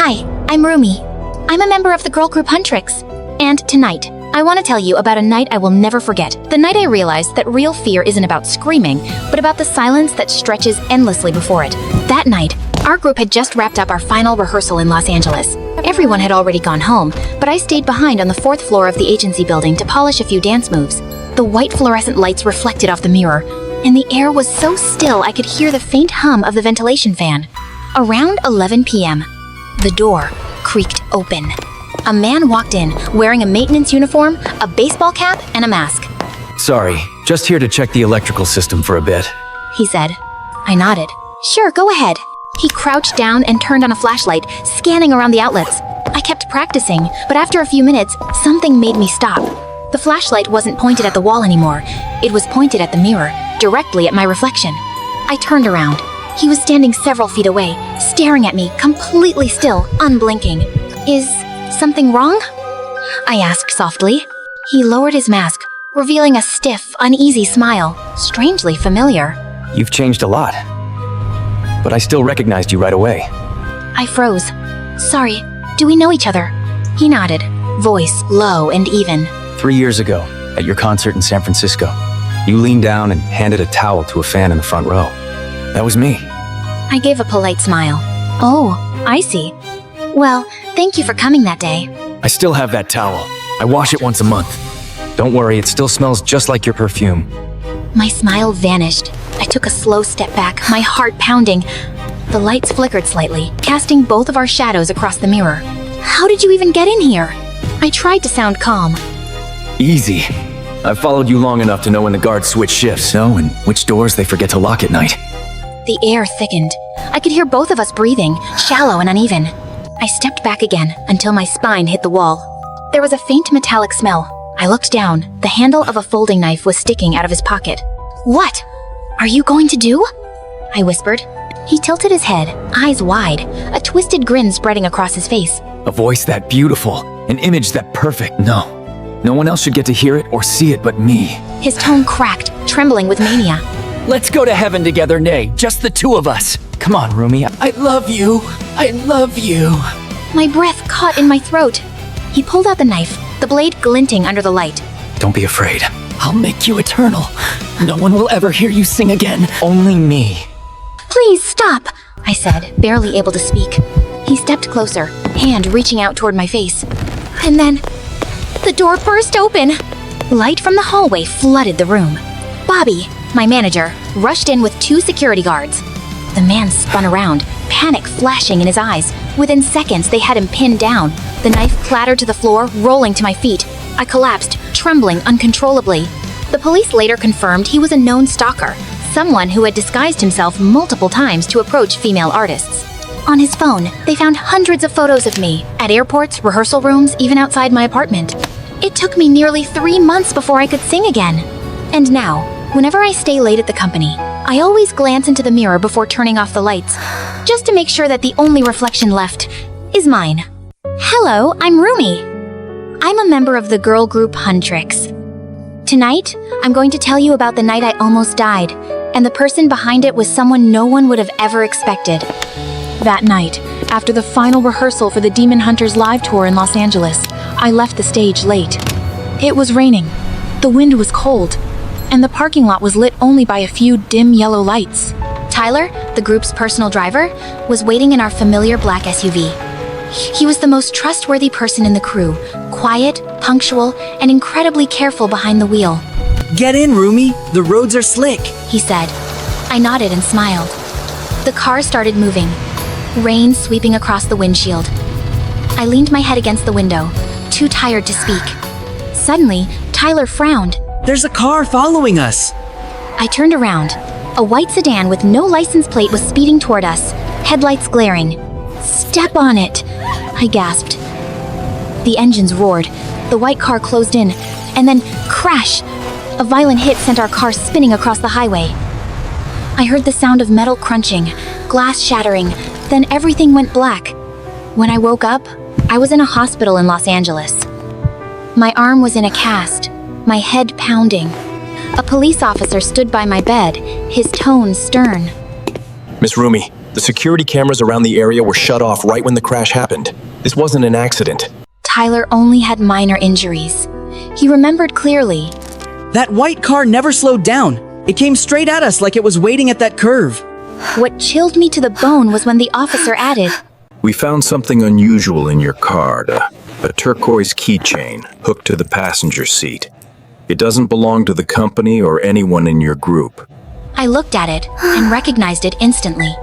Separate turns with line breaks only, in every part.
Hi, I'm Rumi. I'm a member of the girl group Huntrix. And tonight, I want to tell you about a night I will never forget. The night I realized that real fear isn't about screaming, but about the silence that stretches endlessly before it. That night, our group had just wrapped up our final rehearsal in Los Angeles. Everyone had already gone home, but I stayed behind on the 4th floor of the agency building to polish a few dance moves. The white fluorescent lights reflected off the mirror, and the air was so still I could hear the faint hum of the ventilation fan. Around 11 p.m., the door creaked open. A man walked in, wearing a maintenance uniform, a baseball cap, and a mask.
Sorry, just here to check the electrical system for a bit.
He said. I nodded. Sure, go ahead. He crouched down and turned on a flashlight, scanning around the outlets. I kept practicing, but after a few minutes, something made me stop. The flashlight wasn't pointed at the wall anymore. It was pointed at the mirror, directly at my reflection. I turned around. He was standing several feet away, staring at me, completely still, unblinking. Is something wrong? I asked softly. He lowered his mask, revealing a stiff, uneasy smile, strangely familiar.
You've changed a lot, but I still recognized you right away.
I froze. Sorry, do we know each other? He nodded, voice low and even.
3 years ago, at your concert in San Francisco, you leaned down and handed a towel to a fan in the front row. That was me.
I gave a polite smile. Oh, I see. Well, thank you for coming that day.
I still have that towel. I wash it once a month. Don't worry, it still smells just like your perfume.
My smile vanished. I took a slow step back, my heart pounding. The lights flickered slightly, casting both of our shadows across the mirror. How did you even get in here? I tried to sound calm.
Easy. I've followed you long enough to know when the guards switch shifts, and which doors they forget to lock at night.
The air thickened. I could hear both of us breathing, shallow and uneven. I stepped back again until my spine hit the wall. There was a faint metallic smell. I looked down. The handle of a folding knife was sticking out of his pocket. What? Are you going to do? I whispered. He tilted his head, eyes wide, a twisted grin spreading across his face.
A voice that beautiful, an image that perfect. No one else should get to hear it or see it but me.
His tone cracked, trembling with mania.
Let's go to heaven together, Nay, just the two of us. Come on, Rumi, I love you. I love you.
My breath caught in my throat. He pulled out the knife, the blade glinting under the light.
Don't be afraid. I'll make you eternal. No one will ever hear you sing again. Only me.
Please stop, I said, barely able to speak. He stepped closer, hand reaching out toward my face. And then, the door burst open. Light from the hallway flooded the room. Bobby, my manager, rushed in with 2 security guards. The man spun around, panic flashing in his eyes. Within seconds, they had him pinned down. The knife clattered to the floor, rolling to my feet. I collapsed, trembling uncontrollably. The police later confirmed he was a known stalker, someone who had disguised himself multiple times to approach female artists. On his phone, they found hundreds of photos of me, at airports, rehearsal rooms, even outside my apartment. It took me nearly 3 months before I could sing again. And now, whenever I stay late at the company, I always glance into the mirror before turning off the lights, just to make sure that the only reflection left is mine. Hello, I'm Rumi. I'm a member of the girl group Huntrix. Tonight, I'm going to tell you about the night I almost died, and the person behind it was someone no one would have ever expected. That night, after the final rehearsal for the Demon Hunters live tour in Los Angeles, I left the stage late. It was raining, the wind was cold, and the parking lot was lit only by a few dim yellow lights. Tyler, the group's personal driver, was waiting in our familiar black SUV. He was the most trustworthy person in the crew, quiet, punctual, and incredibly careful behind the wheel.
Get in, Rumi. The roads are slick,
he said. I nodded and smiled. The car started moving, rain sweeping across the windshield. I leaned my head against the window, too tired to speak. Suddenly, Tyler frowned.
There's a car following us.
I turned around. A white sedan with no license plate was speeding toward us, headlights glaring. Step on it, I gasped. The engines roared. The white car closed in, and then crash! A violent hit sent our car spinning across the highway. I heard the sound of metal crunching, glass shattering, then everything went black. When I woke up, I was in a hospital in Los Angeles. My arm was in a cast, my head pounding. A police officer stood by my bed, his tone stern.
Miss Rumi,
The security cameras around the area were shut off right when the crash happened. This wasn't an accident.
Tyler only had minor injuries. He remembered clearly.
That white car never slowed down. It came straight at us like it was waiting at that curve.
What chilled me to the bone was when the officer added,
We found something unusual in your card, a turquoise keychain hooked to the passenger seat. It doesn't belong to the company or anyone in your group.
I looked at it and recognized it instantly.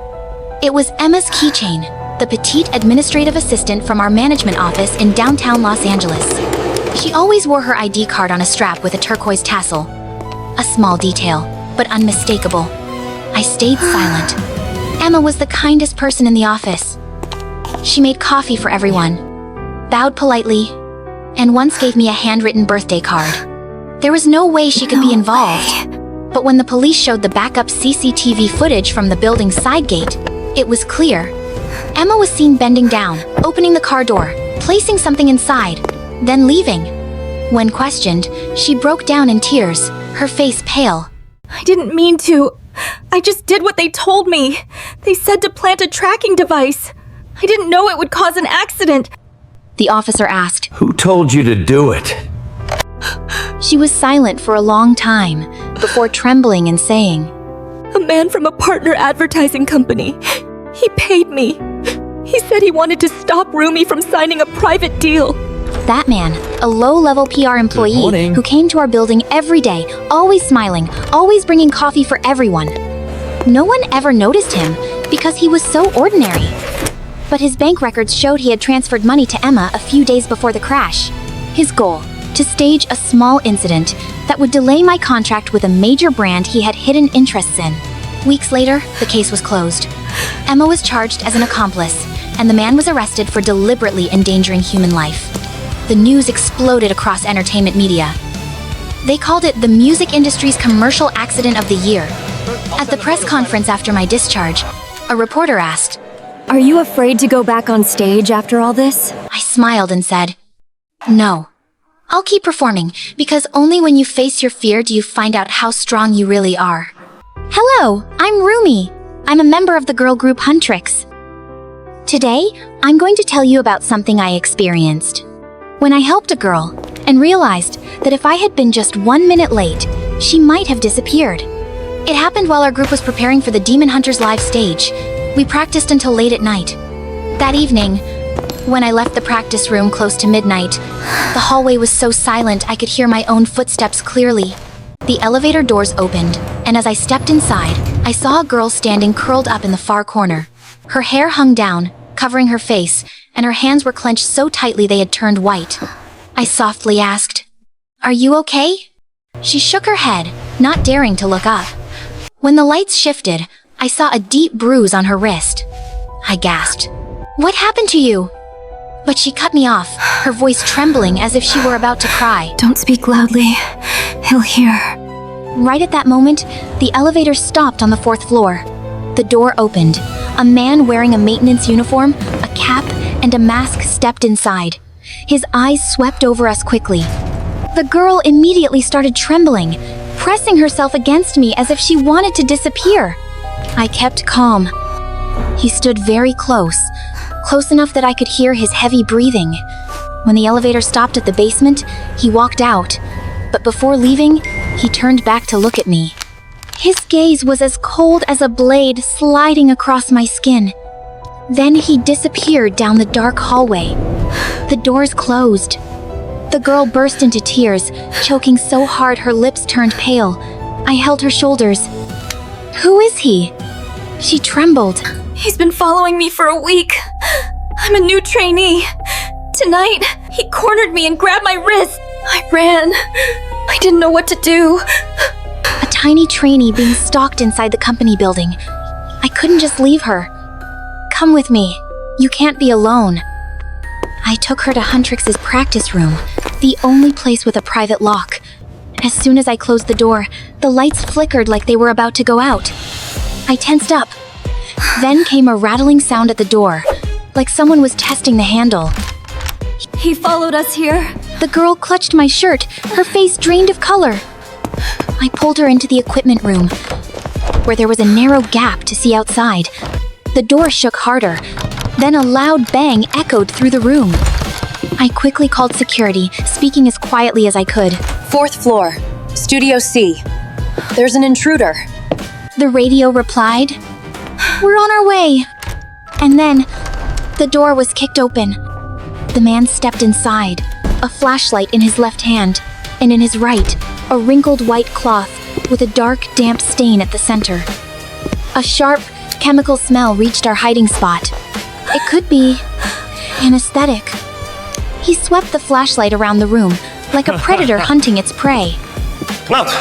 It was Emma's keychain, the petite administrative assistant from our management office in downtown Los Angeles. She always wore her ID card on a strap with a turquoise tassel. A small detail, but unmistakable. I stayed silent. Emma was the kindest person in the office. She made coffee for everyone, bowed politely, and once gave me a handwritten birthday card. There was no way she could be involved. But when the police showed the backup CCTV footage from the building's side gate, it was clear. Emma was seen bending down, opening the car door, placing something inside, then leaving. When questioned, she broke down in tears, her face pale.
I didn't mean to. I just did what they told me. They said to plant a tracking device. I didn't know it would cause an accident.
The officer asked.
Who told you to do it?
She was silent for a long time, before trembling and saying,
A man from a partner advertising company. He paid me. He said he wanted to stop Rumi from signing a private deal.
That man, a low-level PR employee who came to our building every day, always smiling, always bringing coffee for everyone. No one ever noticed him because he was so ordinary. But his bank records showed he had transferred money to Emma a few days before the crash. His goal, to stage a small incident that would delay my contract with a major brand he had hidden interests in. Weeks later, the case was closed. Emma was charged as an accomplice, and the man was arrested for deliberately endangering human life. The news exploded across entertainment media. They called it the music industry's commercial accident of the year. At the press conference after my discharge, a reporter asked,
Are you afraid to go back on stage after all this?
I smiled and said, No. I'll keep performing, because only when you face your fear do you find out how strong you really are. Hello, I'm Rumi. I'm a member of the girl group Huntrix. Today, I'm going to tell you about something I experienced. When I helped a girl, and realized that if I had been just 1 minute late, she might have disappeared. It happened while our group was preparing for the Demon Hunters live stage. We practiced until late at night. That evening, when I left the practice room close to midnight, the hallway was so silent I could hear my own footsteps clearly. The elevator doors opened, and as I stepped inside, I saw a girl standing curled up in the far corner. Her hair hung down, covering her face, and her hands were clenched so tightly they had turned white. I softly asked, "Are you okay?" She shook her head, not daring to look up. When the lights shifted, I saw a deep bruise on her wrist. I gasped, "What happened to you?" But she cut me off, her voice trembling as if she were about to cry.
Don't speak loudly. He'll hear.
Right at that moment, the elevator stopped on the 4th floor. The door opened. A man wearing a maintenance uniform, a cap, and a mask stepped inside. His eyes swept over us quickly. The girl immediately started trembling, pressing herself against me as if she wanted to disappear. I kept calm. He stood very close enough that I could hear his heavy breathing. When the elevator stopped at the basement, he walked out. But before leaving, he turned back to look at me. His gaze was as cold as a blade sliding across my skin. Then he disappeared down the dark hallway. The doors closed. The girl burst into tears, choking so hard her lips turned pale. I held her shoulders. "Who is he?" She trembled.
He's been following me for a week. I'm a new trainee. Tonight, he cornered me and grabbed my wrist. I ran. I didn't know what to do.
A tiny trainee being stalked inside the company building. I couldn't just leave her. "Come with me. You can't be alone." I took her to Huntrix's practice room, the only place with a private lock. As soon as I closed the door, the lights flickered like they were about to go out. I tensed up. Then came a rattling sound at the door, like someone was testing the handle.
He followed us here.
The girl clutched my shirt, her face drained of color. I pulled her into the equipment room, where there was a narrow gap to see outside. The door shook harder. Then a loud bang echoed through the room. I quickly called security, speaking as quietly as I could.
4th floor, Studio C. There's an intruder.
The radio replied, "We're on our way." And then, the door was kicked open. The man stepped inside, a flashlight in his left hand, and in his right, a wrinkled white cloth with a dark, damp stain at the center. A sharp, chemical smell reached our hiding spot. It could be anesthetic. He swept the flashlight around the room, like a predator hunting its prey.
Come out!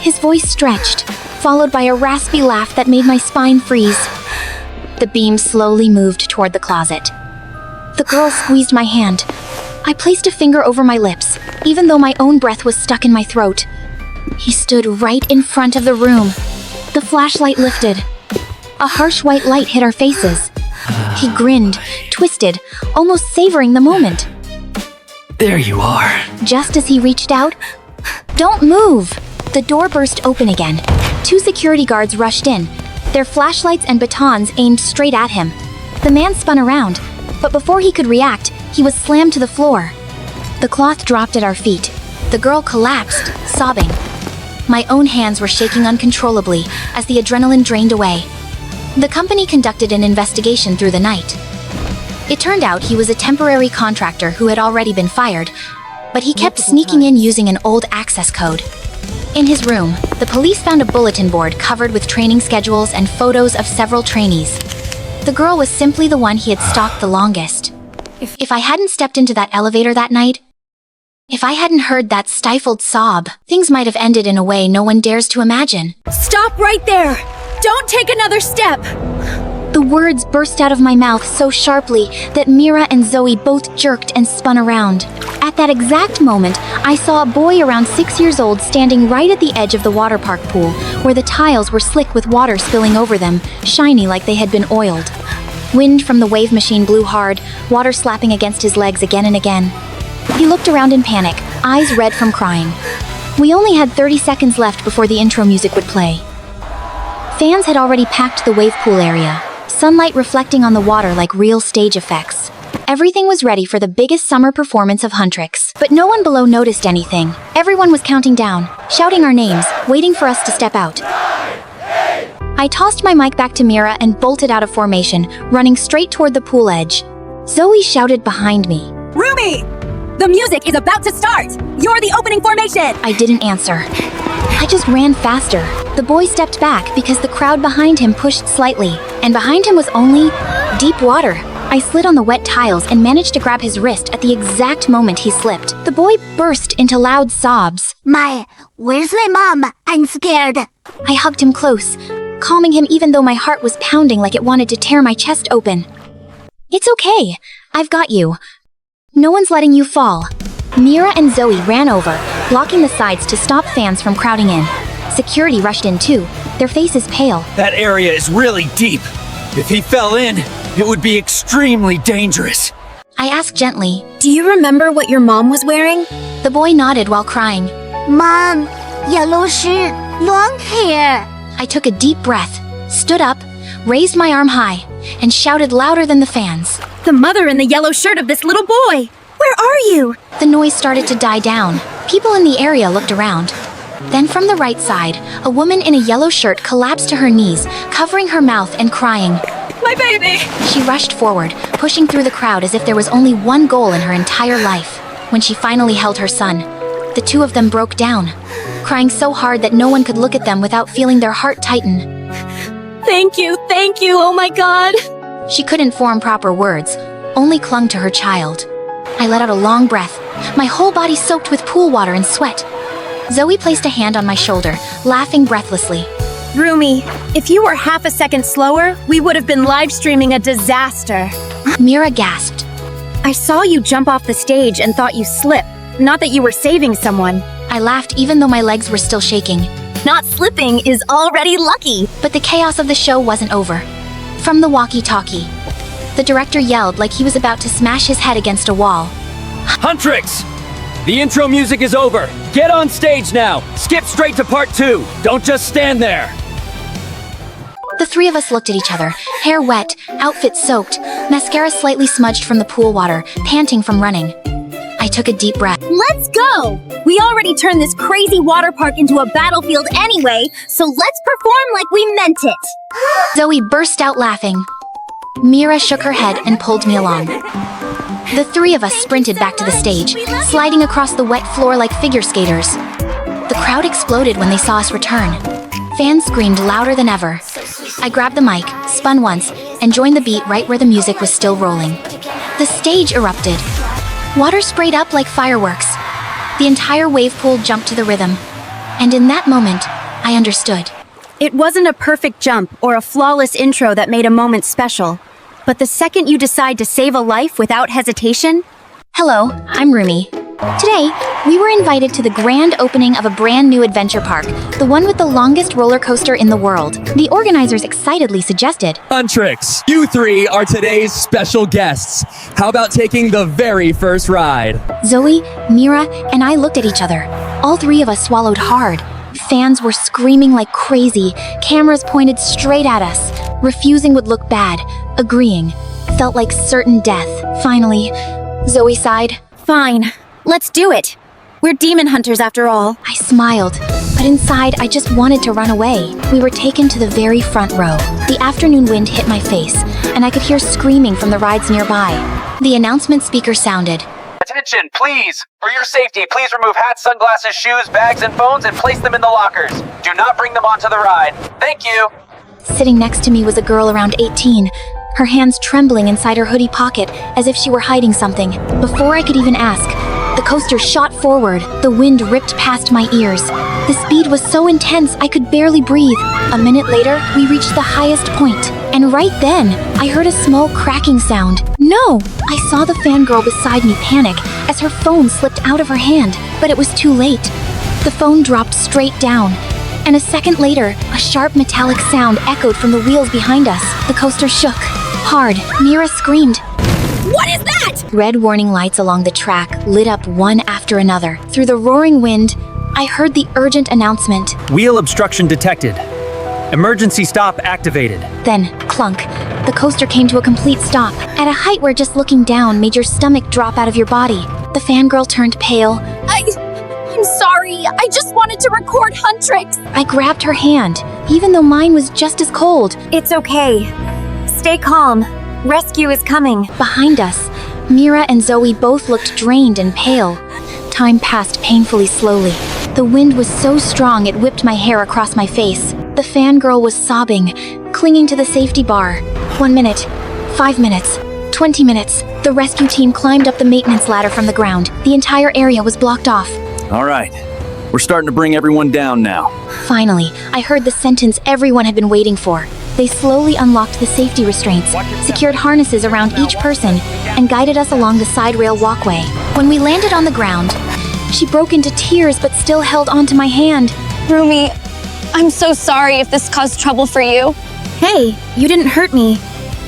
His voice stretched, followed by a raspy laugh that made my spine freeze. The beam slowly moved toward the closet. The girl squeezed my hand. I placed a finger over my lips, even though my own breath was stuck in my throat. He stood right in front of the room. The flashlight lifted. A harsh white light hit our faces. He grinned, twisted, almost savoring the moment.
There you are.
Just as he reached out, "Don't move!" The door burst open again. 2 security guards rushed in, their flashlights and batons aimed straight at him. The man spun around, but before he could react, he was slammed to the floor. The cloth dropped at our feet. The girl collapsed, sobbing. My own hands were shaking uncontrollably as the adrenaline drained away. The company conducted an investigation through the night. It turned out he was a temporary contractor who had already been fired, but he kept sneaking in using an old access code. In his room, the police found a bulletin board covered with training schedules and photos of several trainees. The girl was simply the one he had stalked the longest. If I hadn't stepped into that elevator that night, if I hadn't heard that stifled sob, things might have ended in a way no one dares to imagine.
Stop right there! Don't take another step!
The words burst out of my mouth so sharply that Mira and Zoe both jerked and spun around. At that exact moment, I saw a boy around 6 years old standing right at the edge of the water park pool, where the tiles were slick with water spilling over them, shiny like they had been oiled. Wind from the wave machine blew hard, water slapping against his legs again and again. He looked around in panic, eyes red from crying. We only had 30 seconds left before the intro music would play. Fans had already packed the wave pool area, sunlight reflecting on the water like real stage effects. Everything was ready for the biggest summer performance of Huntrix, but no one below noticed anything. Everyone was counting down, shouting our names, waiting for us to step out. I tossed my mic back to Mira and bolted out of formation, running straight toward the pool edge. Zoe shouted behind me.
Rumi! The music is about to start! You're the opening formation!
I didn't answer. I just ran faster. The boy stepped back because the crowd behind him pushed slightly, and behind him was only deep water. I slid on the wet tiles and managed to grab his wrist at the exact moment he slipped. The boy burst into loud sobs.
Where's my mom? I'm scared.
I hugged him close, calming him even though my heart was pounding like it wanted to tear my chest open. It's okay. I've got you. No one's letting you fall. Mira and Zoe ran over, blocking the sides to stop fans from crowding in. Security rushed in too, their faces pale.
That area is really deep. If he fell in, it would be extremely dangerous.
I asked gently.
Do you remember what your mom was wearing?
The boy nodded while crying.
Mom, yellow shirt, long hair.
I took a deep breath, stood up, raised my arm high, and shouted louder than the fans.
The mother in the yellow shirt of this little boy. Where are you?
The noise started to die down. People in the area looked around. Then from the right side, a woman in a yellow shirt collapsed to her knees, covering her mouth and crying.
My baby!
She rushed forward, pushing through the crowd as if there was only one goal in her entire life. When she finally held her son, the two of them broke down, crying so hard that no one could look at them without feeling their heart tighten.
Thank you, oh my god!
She couldn't form proper words, only clung to her child. I let out a long breath, my whole body soaked with pool water and sweat. Zoe placed a hand on my shoulder, laughing breathlessly.
Rumi, if you were half a second slower, we would have been live streaming a disaster.
Mira gasped.
I saw you jump off the stage and thought you slipped, not that you were saving someone.
I laughed even though my legs were still shaking.
Not slipping is already lucky.
But the chaos of the show wasn't over. From the walkie-talkie, the director yelled like he was about to smash his head against a wall.
Huntrix! The intro music is over. Get on stage now. Skip straight to part 2. Don't just stand there.
The three of us looked at each other, hair wet, outfit soaked, mascara slightly smudged from the pool water, panting from running. I took a deep breath.
Let's go! We already turned this crazy water park into a battlefield anyway, so let's perform like we meant it!
Zoe burst out laughing. Mira shook her head and pulled me along. The three of us sprinted back to the stage, sliding across the wet floor like figure skaters. The crowd exploded when they saw us return. Fans screamed louder than ever. I grabbed the mic, spun once, and joined the beat right where the music was still rolling. The stage erupted. Water sprayed up like fireworks. The entire wave pool jumped to the rhythm. And in that moment, I understood.
It wasn't a perfect jump or a flawless intro that made a moment special. But the second you decide to save a life without hesitation...
Hello, I'm Rumi. Today, we were invited to the grand opening of a brand new adventure park, the one with the longest roller coaster in the world. The organizers excitedly suggested,
Huntrix, you three are today's special guests. How about taking the very first ride?
Zoe, Mira, and I looked at each other. All three of us swallowed hard. Fans were screaming like crazy, cameras pointed straight at us. Refusing would look bad, agreeing felt like certain death. Finally, Zoe sighed.
Fine, let's do it. We're demon hunters after all.
I smiled, but inside I just wanted to run away. We were taken to the very front row. The afternoon wind hit my face, and I could hear screaming from the rides nearby. The announcement speaker sounded.
Attention, please! For your safety, please remove hats, sunglasses, shoes, bags, and phones and place them in the lockers. Do not bring them onto the ride. Thank you!
Sitting next to me was a girl around 18, her hands trembling inside her hoodie pocket as if she were hiding something. Before I could even ask, the coaster shot forward. The wind ripped past my ears. The speed was so intense I could barely breathe. A minute later, we reached the highest point, and right then, I heard a small cracking sound. No! I saw the fangirl beside me panic as her phone slipped out of her hand, but it was too late. The phone dropped straight down, and a second later, a sharp metallic sound echoed from the wheels behind us. The coaster shook. Hard. Mira screamed.
What is that?
Red warning lights along the track lit up one after another. Through the roaring wind, I heard the urgent announcement.
Wheel obstruction detected. Emergency stop activated.
Then, clunk. The coaster came to a complete stop, at a height where just looking down made your stomach drop out of your body. The fangirl turned pale.
I'm sorry. I just wanted to record Huntrix.
I grabbed her hand, even though mine was just as cold.
It's okay. Stay calm. Rescue is coming.
Behind us, Mira and Zoe both looked drained and pale. Time passed painfully slowly. The wind was so strong it whipped my hair across my face. The fangirl was sobbing, clinging to the safety bar. 1 minute, 5 minutes, 20 minutes. The rescue team climbed up the maintenance ladder from the ground. The entire area was blocked off.
All right. We're starting to bring everyone down now.
Finally, I heard the sentence everyone had been waiting for. They slowly unlocked the safety restraints, secured harnesses around each person, and guided us along the side rail walkway. When we landed on the ground, she broke into tears but still held onto my hand.
Rumi, I'm so sorry if this caused trouble for you.
Hey, you didn't hurt me.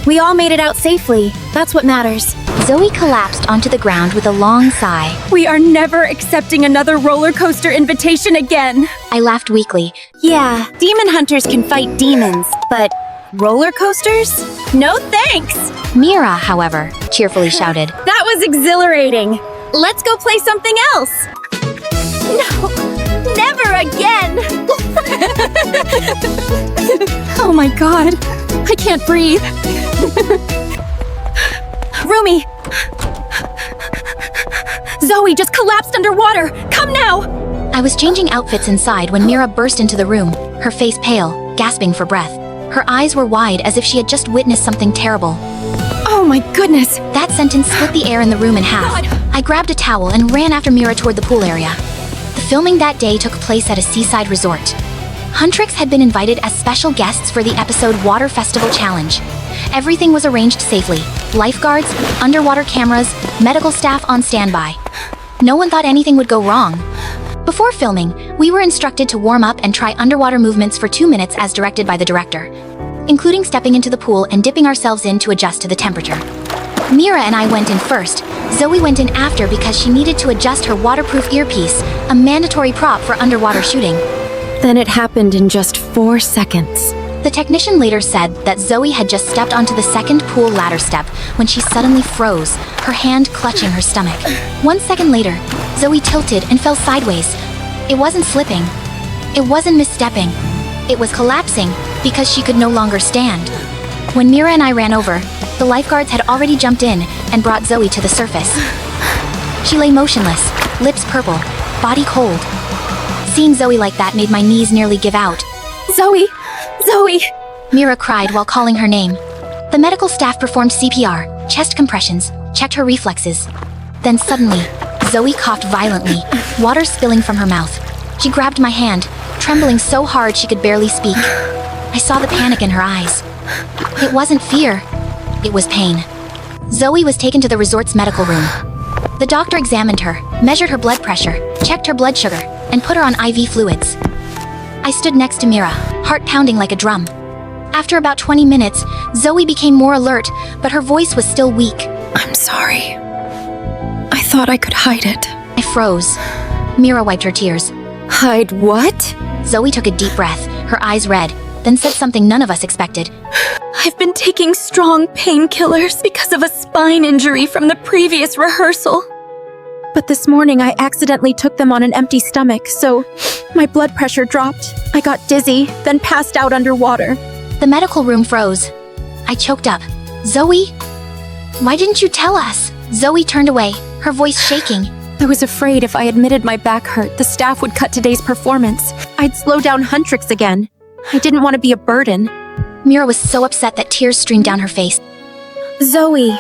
We all made it out safely. That's what matters.
Zoe collapsed onto the ground with a long sigh.
We are never accepting another roller coaster invitation again.
I laughed weakly.
Yeah, demon hunters can fight demons, but roller coasters? No thanks!
Mira, however, cheerfully shouted.
That was exhilarating. Let's go play something else. No, never again! Oh my god, I can't breathe. Rumi! Zoe just collapsed underwater! Come now!
I was changing outfits inside when Mira burst into the room, her face pale, gasping for breath. Her eyes were wide as if she had just witnessed something terrible.
Oh my goodness!
That sentence split the air in the room in half. I grabbed a towel and ran after Mira toward the pool area. The filming that day took place at a seaside resort. Huntrix had been invited as special guests for the episode Water Festival Challenge. Everything was arranged safely. Lifeguards, underwater cameras, medical staff on standby. No one thought anything would go wrong. Before filming, we were instructed to warm up and try underwater movements for 2 minutes as directed by the director, including stepping into the pool and dipping ourselves in to adjust to the temperature. Mira and I went in first. Zoe went in after because she needed to adjust her waterproof earpiece, a mandatory prop for underwater shooting.
Then it happened in just 4 seconds.
The technician later said that Zoe had just stepped onto the second pool ladder step when she suddenly froze, her hand clutching her stomach. 1 second later, Zoe tilted and fell sideways. It wasn't slipping. It wasn't misstepping. It was collapsing because she could no longer stand. When Mira and I ran over, the lifeguards had already jumped in and brought Zoe to the surface. She lay motionless, lips purple, body cold. Seeing Zoe like that made my knees nearly give out.
Zoe! Zoe!
Mira cried while calling her name. The medical staff performed CPR, chest compressions, checked her reflexes. Then suddenly, Zoe coughed violently, water spilling from her mouth. She grabbed my hand, trembling so hard she could barely speak. I saw the panic in her eyes. It wasn't fear. It was pain. Zoe was taken to the resort's medical room. The doctor examined her, measured her blood pressure, checked her blood sugar, and put her on IV fluids. I stood next to Mira, heart pounding like a drum. After about 20 minutes, Zoe became more alert, but her voice was still weak.
I'm sorry. I thought I could hide it.
I froze. Mira wiped her tears.
Hide what?
Zoe took a deep breath, her eyes red, then said something none of us expected.
I've been taking strong painkillers because of a spine injury from the previous rehearsal. But this morning I accidentally took them on an empty stomach, so my blood pressure dropped. I got dizzy, then passed out underwater.
The medical room froze. I choked up. Zoe? Why didn't you tell us? Zoe turned away, her voice shaking.
I was afraid if I admitted my back hurt, the staff would cut today's performance. I'd slow down Huntrix again. I didn't want to be a burden.
Mira was so upset that tears streamed down her face.
Zoe,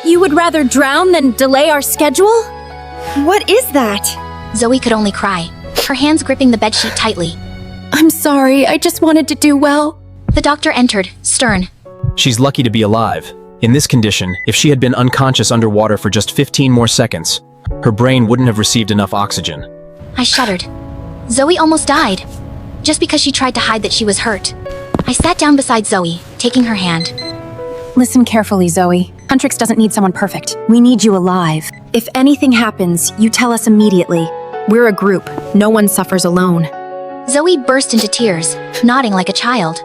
you would rather drown than delay our schedule? What is that?
Zoe could only cry, her hands gripping the bedsheet tightly.
I'm sorry, I just wanted to do well.
The doctor entered, stern.
She's lucky to be alive. In this condition, if she had been unconscious underwater for just 15 more seconds, her brain wouldn't have received enough oxygen.
I shuddered. Zoe almost died, just because she tried to hide that she was hurt. I sat down beside Zoe, taking her hand.
Listen carefully, Zoe. Huntrix doesn't need someone perfect. We need you alive. If anything happens, you tell us immediately. We're a group. No one suffers alone.
Zoe burst into tears, nodding like a child.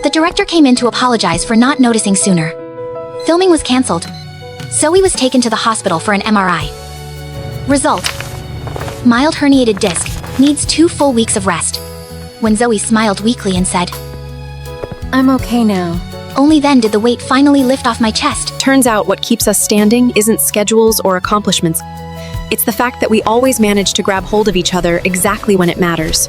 The director came in to apologize for not noticing sooner. Filming was canceled. Zoe was taken to the hospital for an MRI. Result: mild herniated disc, needs 2 full weeks of rest. When Zoe smiled weakly and said,
I'm okay now.
Only then did the weight finally lift off my chest.
Turns out what keeps us standing isn't schedules or accomplishments. It's the fact that we always manage to grab hold of each other exactly when it matters.